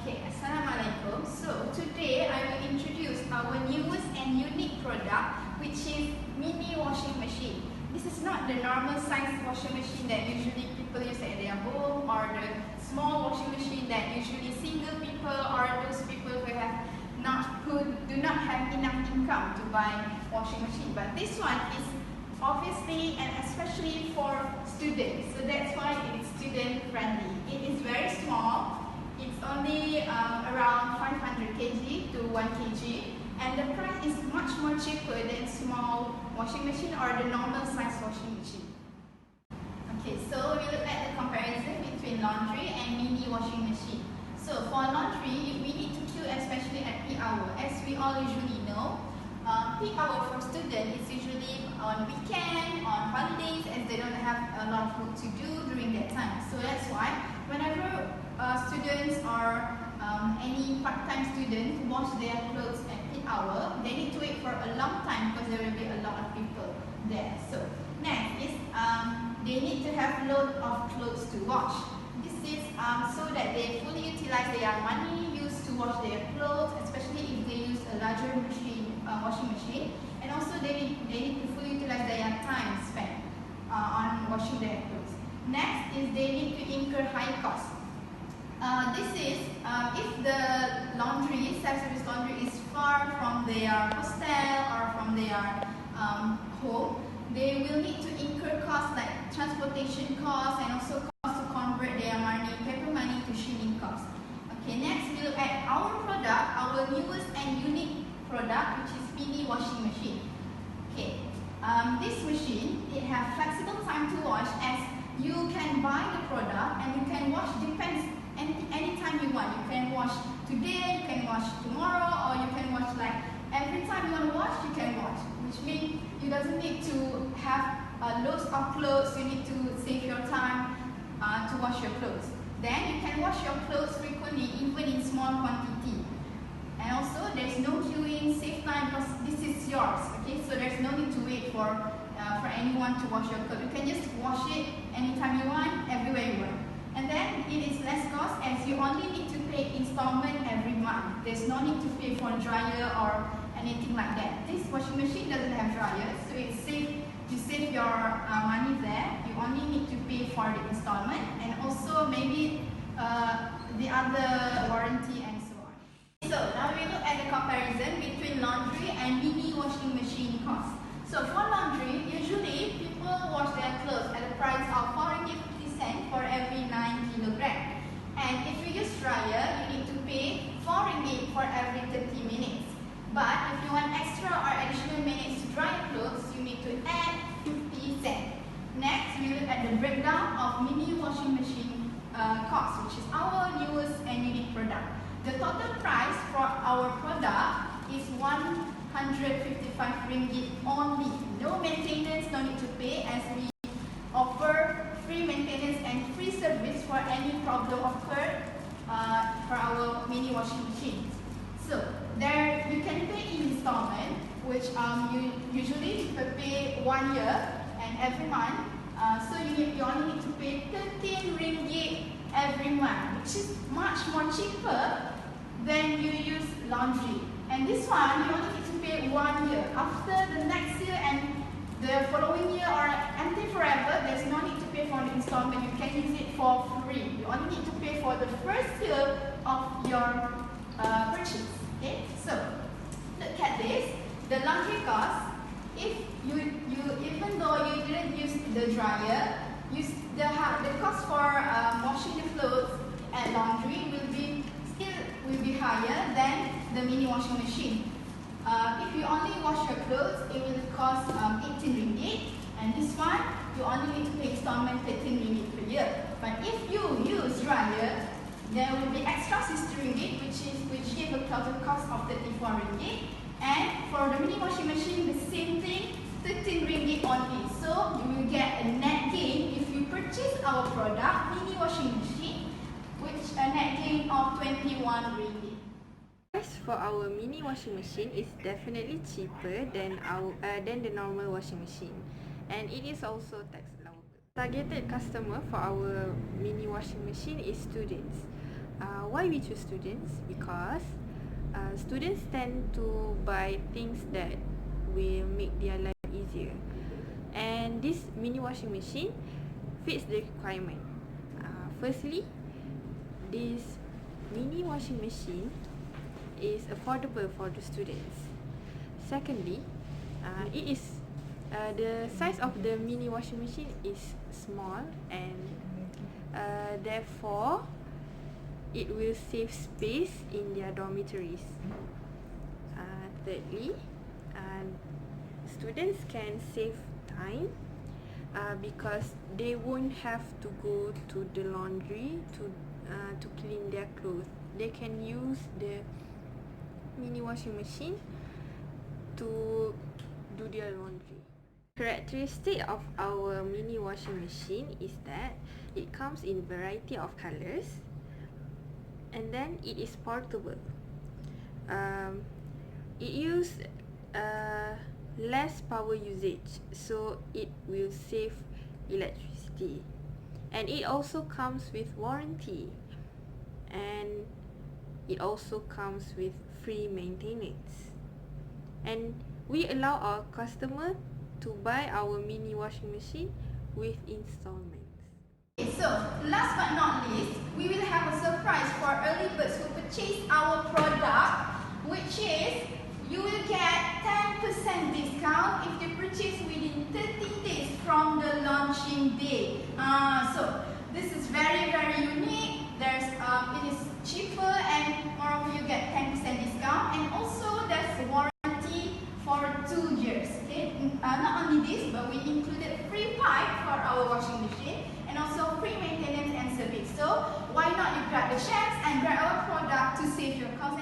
Okay, Assalamualaikum. So today I will introduce our newest and unique product, which is mini washing machine. This is not the normal size washing machine that usually people use at their home, or the small washing machine that usually single people or those people who do not have enough income to buy washing machine. But this one is obviously and especially for students, so that's why it is student friendly. It is very small. It's only around 500 kg to 1 kg, and the price is much more cheaper than small washing machine or the normal size washing machine. Okay, so we look at the comparison between laundry and mini washing machine. So for laundry, we need to queue especially at peak hour. As we all usually know, peak hour for students is usually on weekend, on holidays, as they don't have a lot of work to do during that time. So that's why whenever students or any part-time student wash their clothes at peak hour, they need to wait for a long time because there will be a lot of people there. So next is they need to have load of clothes to wash. This is so that they fully utilize their money used to wash their clothes, especially if they use a larger washing machine, and also they need to fully utilize their time spent on washing their clothes. Next is they need to incur high costs. This is if the laundry, self-service laundry, is far from their hostel or from their home, they will need to incur costs like transportation costs and also costs to convert their money, paper money, to shilling costs. Okay, next we look at our product, our newest and unique product, which is mini washing machine. Okay, this machine, it has flexible time to wash, as you can buy the product and you can wash, depends anytime you want. You can wash today, you can wash tomorrow, or you can wash like every time you want to wash, you can wash, which means you doesn't need to have loads of clothes. You need to save your time to wash your clothes. Then you can wash your clothes frequently, even in small quantity. And also there's no queuing, save time, because this is yours. Okay, so there's no need to wait for anyone to wash your clothes. You can just wash it anytime you want, everywhere you want. And then it is less cost, as you only need to pay installment every month. There's no need to pay for dryer or anything like that. This washing machine doesn't have dryer, so it's safe. You save your money there. You only need to pay for the installment and also maybe the other warranty and so on. So now we look at the comparison between laundry and mini washing machine cost. So for laundry, usually people wash their clothes at a price of 4 ringgit for every 9 kilograms. And if you use dryer, you need to pay 4 ringgit for every 30 minutes. But if you want extra or additional minutes to dry clothes, you need to add 50 cents. Next, we look at the breakdown of mini washing machine cost, which is our newest and unique product. The total price for our product is 155 ringgit only. No maintenance, no need to pay, as we offer free maintenance and free service for any problem occurred for our mini washing machines. So there you can pay in installment, which you usually pay 1 year and every month. So you only need to pay 13 ringgit every month, which is much more cheaper than you use laundry. And this one you only need to pay 1 year. After the next year and the following year or until forever, there's no need to pay for the installment. You can use it for free. You only need to pay for the first year of your purchase. Okay, so look at this. The laundry cost, if you even though you didn't use the dryer, the cost for washing the clothes at laundry will be higher than the mini washing machine. If you only wash your clothes, it will cost 18 ringgit, and this one you only need to pay installment 13 ringgit per year. But if you use dryer, there will be extra 60 ringgit, which give a total cost of 34 ringgit. And for the mini washing machine, the same thing, 13 ringgit only. So you will get a net gain if you purchase our product, mini washing machine, which a net gain of 21 ringgit. Price for our mini washing machine is definitely cheaper than the normal washing machine, and it is also tax allowable. Targeted customer for our mini washing machine is students. Why we choose students? Because students tend to buy things that will make their life easier, and this mini washing machine fits the requirement. Firstly, this mini washing machine is affordable for the students. Secondly, it is the size of the mini washing machine is small, and therefore it will save space in their dormitories. Thirdly, students can save time because they won't have to go to the laundry to clean their clothes. They can use the mini washing machine to do their laundry. Characteristic of our mini washing machine is that it comes in variety of colors, and then it is portable. It use less power usage, so it will save electricity, and it also comes with warranty, and it also comes with free maintenance, and we allow our customer to buy our mini washing machine with installments. So, last but not least, we will have a surprise for early birds who purchase our product, which is you will get 10% discount if they purchase within 30 days from the launching day. So, this is very, very unique. It is cheaper, and moreover you get 10% discount, and also there's a warranty for 2 years. Okay, not only this, but we included free pipe for our washing machine, and also free maintenance and service. So why not you grab the chance and grab our product to save your cost